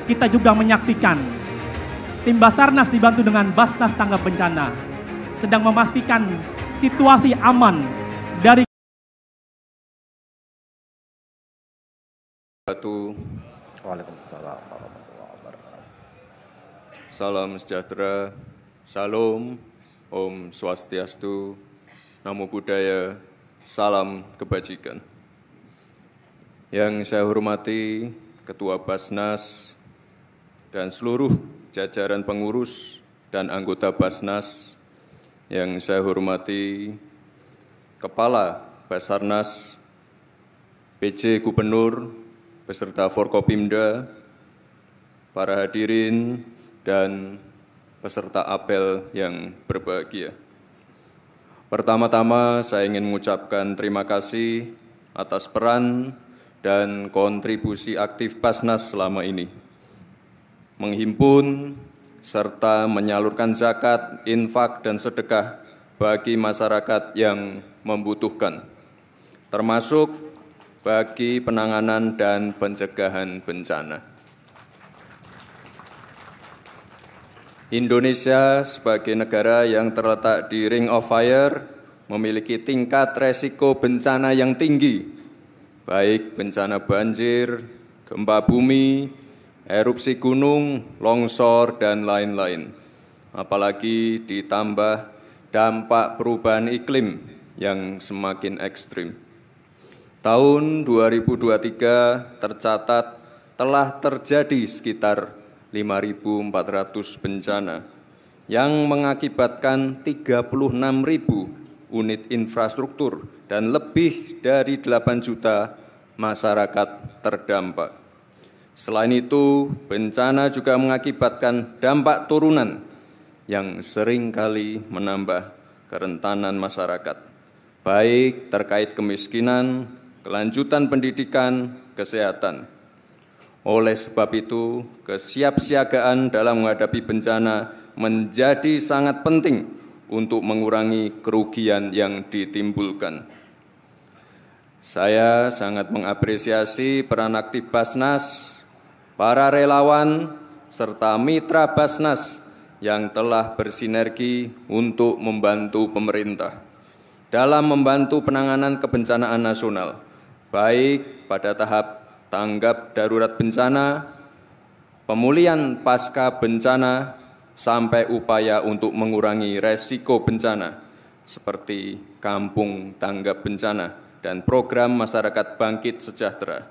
kita juga menyaksikan tim Basarnas dibantu dengan Basnas Tanggap Bencana sedang memastikan situasi aman dari Waalaikumsalam warahmatullahi wabarakatuh. Salam sejahtera, Shalom, Om Swastiastu, Namo Buddhaya, salam kebajikan. Yang saya hormati Ketua Basnas dan seluruh jajaran pengurus dan anggota Basnas, yang saya hormati Kepala Basarnas, PJ Gubernur, beserta Forkopimda, para hadirin dan peserta apel yang berbahagia. Pertama-tama saya ingin mengucapkan terima kasih atas peran dan kontribusi aktif Basnas selama ini, menghimpun serta menyalurkan zakat, infak, dan sedekah bagi masyarakat yang membutuhkan, termasuk bagi penanganan dan pencegahan bencana. Indonesia sebagai negara yang terletak di Ring of Fire memiliki tingkat resiko bencana yang tinggi, baik bencana banjir, gempa bumi, erupsi gunung, longsor, dan lain-lain. Apalagi ditambah dampak perubahan iklim yang semakin ekstrim. Tahun 2023 tercatat telah terjadi sekitar 5.400 bencana yang mengakibatkan 36.000 unit infrastruktur dan lebih dari 8 juta masyarakat terdampak. Selain itu, bencana juga mengakibatkan dampak turunan yang seringkali menambah kerentanan masyarakat, baik terkait kemiskinan, kelanjutan pendidikan, kesehatan. Oleh sebab itu, kesiapsiagaan dalam menghadapi bencana menjadi sangat penting untuk mengurangi kerugian yang ditimbulkan. Saya sangat mengapresiasi peran aktif Basnas, para relawan, serta mitra Basnas yang telah bersinergi untuk membantu pemerintah dalam membantu penanganan kebencanaan nasional, baik pada tahap tanggap darurat bencana, pemulihan pasca bencana, sampai upaya untuk mengurangi resiko bencana, seperti kampung tanggap bencana dan program masyarakat bangkit sejahtera.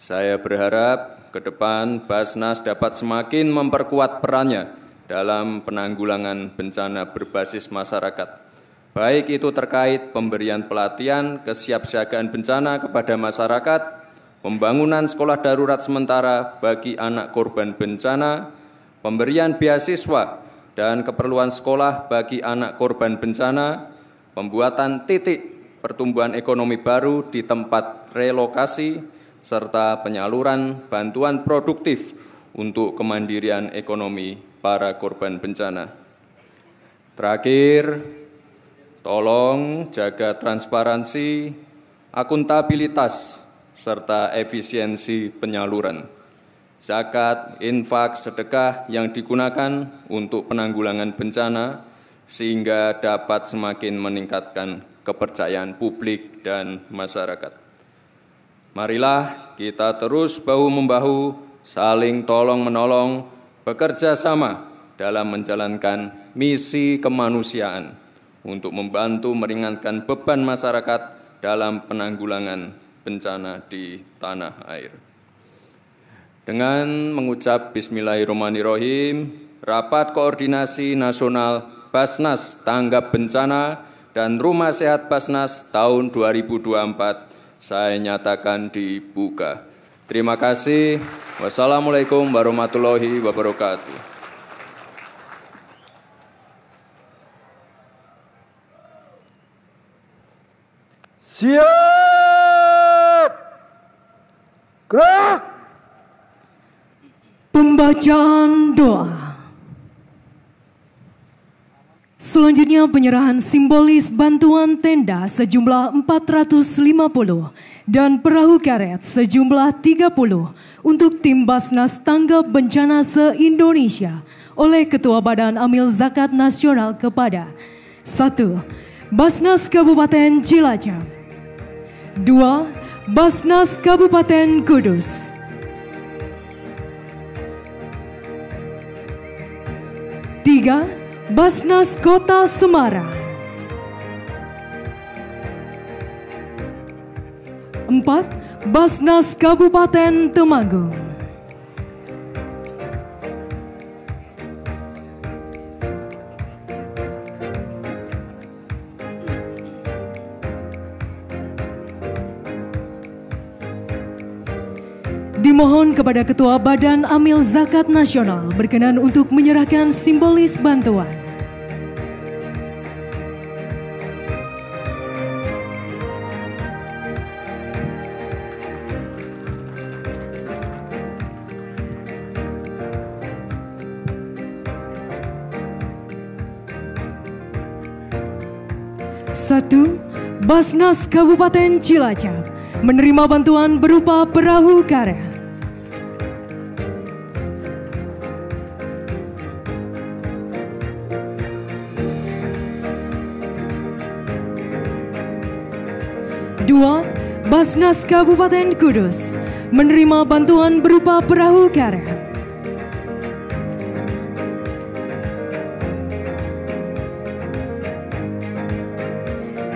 Saya berharap ke depan Basnas dapat semakin memperkuat perannya dalam penanggulangan bencana berbasis masyarakat, baik itu terkait pemberian pelatihan kesiapsiagaan bencana kepada masyarakat, pembangunan sekolah darurat sementara bagi anak korban bencana, pemberian beasiswa dan keperluan sekolah bagi anak korban bencana, pembuatan titik pertumbuhan ekonomi baru di tempat relokasi, serta penyaluran bantuan produktif untuk kemandirian ekonomi para korban bencana. Terakhir, tolong jaga transparansi, akuntabilitas, serta efisiensi penyaluran zakat, infak, sedekah yang digunakan untuk penanggulangan bencana sehingga dapat semakin meningkatkan kepercayaan publik dan masyarakat. Marilah kita terus bahu-membahu, saling tolong-menolong, bekerja sama dalam menjalankan misi kemanusiaan untuk membantu meringankan beban masyarakat dalam penanggulangan bencana di tanah air. Dengan mengucap Bismillahirrahmanirrahim, Rapat Koordinasi Nasional Basnas Tanggap Bencana dan Rumah Sehat Basnas tahun 2024 saya nyatakan dibuka. Terima kasih. Wassalamualaikum warahmatullahi wabarakatuh. Siap! Gerak! Pembacaan doa. Selanjutnya penyerahan simbolis bantuan tenda sejumlah 450 dan perahu karet sejumlah 30 untuk tim Basnas Tanggap Bencana se-Indonesia oleh Ketua Badan Amil Zakat Nasional kepada 1. Basnas Kabupaten Cilacap, 2. Basnas Kabupaten Kudus, 3. Basnas Kota Semarang, 4. Basnas Kabupaten Temanggung, 5. Dimohon kepada Ketua Badan Amil Zakat Nasional berkenan untuk menyerahkan simbolis bantuan. Satu, Basnas Kabupaten Cilacap menerima bantuan berupa perahu karet. Dua, Basnas Kabupaten Kudus menerima bantuan berupa perahu karet.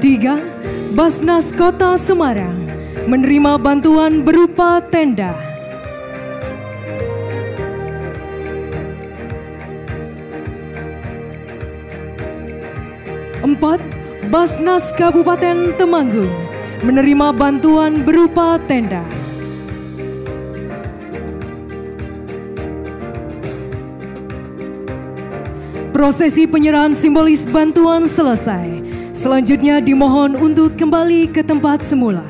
3. Basnas Kota Semarang menerima bantuan berupa tenda. 4. Basnas Kabupaten Temanggung menerima bantuan berupa tenda. Prosesi penyerahan simbolis bantuan selesai. Selanjutnya dimohon untuk kembali ke tempat semula.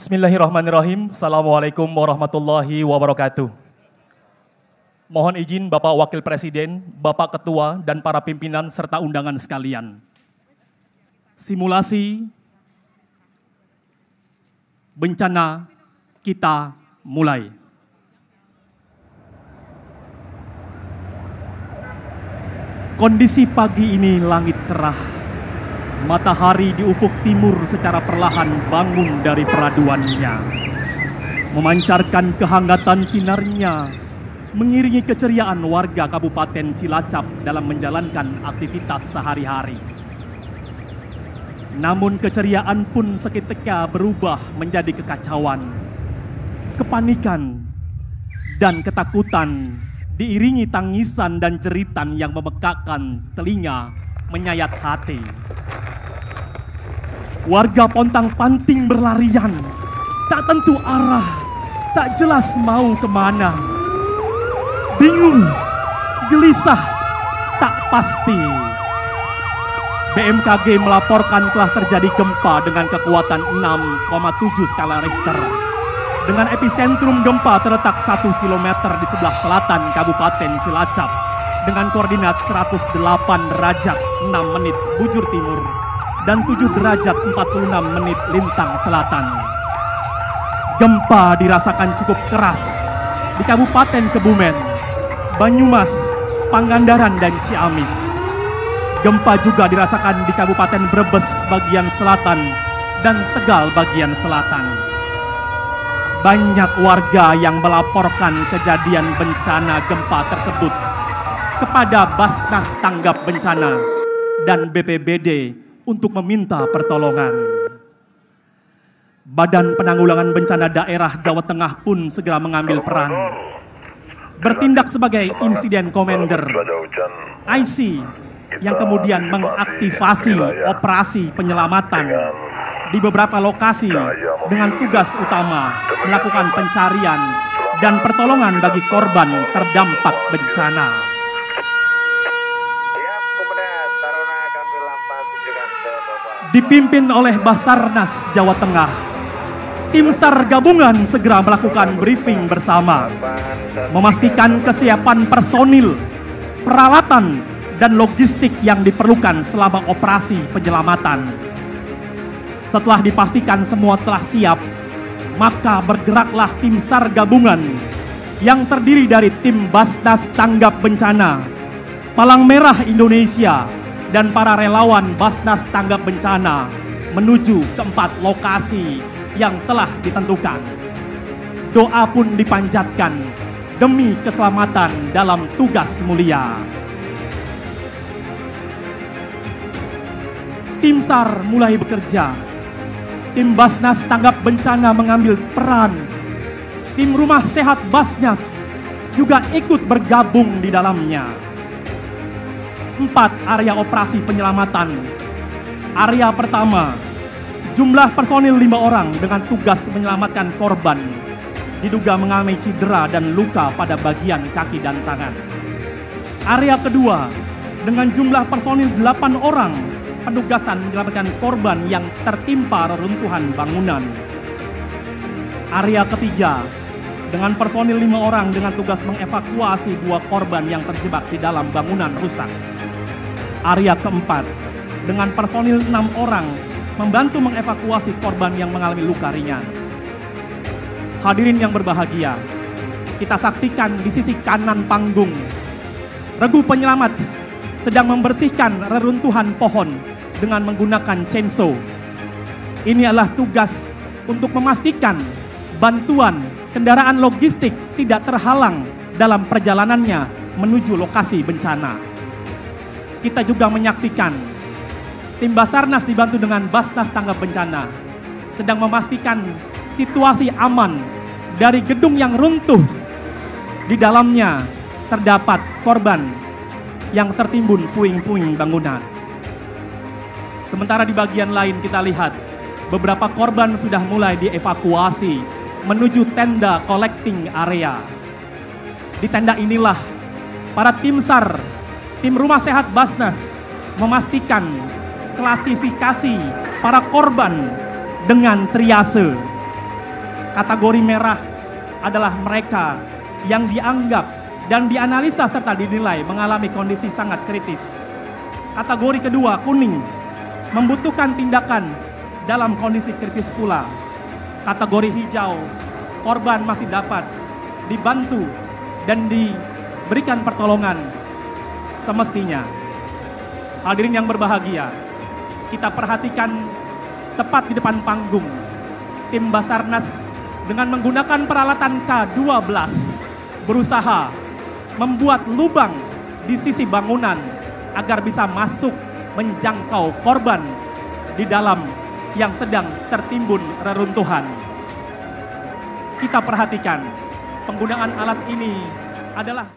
Bismillahirrahmanirrahim. Assalamualaikum warahmatullahi wabarakatuh. Mohon izin Bapak Wakil Presiden, Bapak Ketua, dan para pimpinan serta undangan sekalian. Simulasi bencana kita mulai. Kondisi pagi ini langit cerah. Matahari di ufuk timur secara perlahan bangun dari peraduannya. Memancarkan kehangatan sinarnya, mengiringi keceriaan warga Kabupaten Cilacap dalam menjalankan aktivitas sehari-hari. Namun keceriaan pun seketika berubah menjadi kekacauan, kepanikan, dan ketakutan, diiringi tangisan dan jeritan yang memekakkan telinga, menyayat hati. Warga pontang-panting berlarian, tak tentu arah, tak jelas mau kemana. Bingung, gelisah, tak pasti. BMKG melaporkan telah terjadi gempa dengan kekuatan 6,7 skala Richter. Dengan epicentrum gempa terletak 1 km di sebelah selatan Kabupaten Cilacap dengan koordinat 108 derajat 6 menit bujur timur dan 7 derajat 46 menit lintang selatan. Gempa dirasakan cukup keras di Kabupaten Kebumen, Banyumas, Pangandaran, dan Ciamis. Gempa juga dirasakan di Kabupaten Brebes bagian selatan dan Tegal bagian selatan. Banyak warga yang melaporkan kejadian bencana gempa tersebut kepada Basnas Tanggap Bencana dan BPBD untuk meminta pertolongan. Badan Penanggulangan Bencana Daerah Jawa Tengah pun segera mengambil peran, bertindak sebagai Insiden Commander IC yang kemudian mengaktifasi operasi penyelamatan di beberapa lokasi dengan tugas utama melakukan pencarian dan pertolongan bagi korban terdampak bencana. Dipimpin oleh Basarnas Jawa Tengah, tim SAR gabungan segera melakukan briefing bersama, memastikan kesiapan personil, peralatan, dan logistik yang diperlukan selama operasi penyelamatan. Setelah dipastikan semua telah siap, maka bergeraklah tim SAR gabungan yang terdiri dari tim Basnas Tanggap Bencana, Palang Merah Indonesia, dan para relawan Basnas Tanggap Bencana menuju ke 4 lokasi yang telah ditentukan. Doa pun dipanjatkan demi keselamatan dalam tugas mulia. Tim SAR mulai bekerja. Tim Basnas Tanggap Bencana mengambil peran. Tim Rumah Sehat Basnas juga ikut bergabung di dalamnya. 4 area operasi penyelamatan. Area pertama, jumlah personil 5 orang dengan tugas menyelamatkan korban diduga mengalami cedera dan luka pada bagian kaki dan tangan. Area kedua, dengan jumlah personil 8 orang, penugasan menyelamatkan korban yang tertimpa reruntuhan bangunan. Area ketiga, dengan personil 5 orang dengan tugas mengevakuasi 2 korban yang terjebak di dalam bangunan rusak. Area keempat, dengan personil 6 orang membantu mengevakuasi korban yang mengalami luka ringan. Hadirin yang berbahagia, kita saksikan di sisi kanan panggung, regu penyelamat sedang membersihkan reruntuhan pohon dengan menggunakan chainsaw. Ini adalah tugas untuk memastikan bantuan kendaraan logistik tidak terhalang dalam perjalanannya menuju lokasi bencana. Kita juga menyaksikan tim Basarnas dibantu dengan Basnas Tanggap Bencana sedang memastikan situasi aman dari gedung yang runtuh. Di dalamnya terdapat korban yang tertimbun puing-puing bangunan. Sementara di bagian lain kita lihat beberapa korban sudah mulai dievakuasi menuju tenda collecting area. Di tenda inilah para tim SAR, tim Rumah Sehat Basnas memastikan klasifikasi para korban dengan triase. Kategori merah adalah mereka yang dianggap dan dianalisa serta dinilai mengalami kondisi sangat kritis. Kategori kedua, kuning, membutuhkan tindakan dalam kondisi kritis pula. Kategori hijau, korban masih dapat dibantu dan diberikan pertolongan semestinya. Hadirin yang berbahagia, kita perhatikan tepat di depan panggung, tim Basarnas dengan menggunakan peralatan K12 berusaha membuat lubang di sisi bangunan agar bisa masuk menjangkau korban di dalam yang sedang tertimbun reruntuhan. Kita perhatikan penggunaan alat ini adalah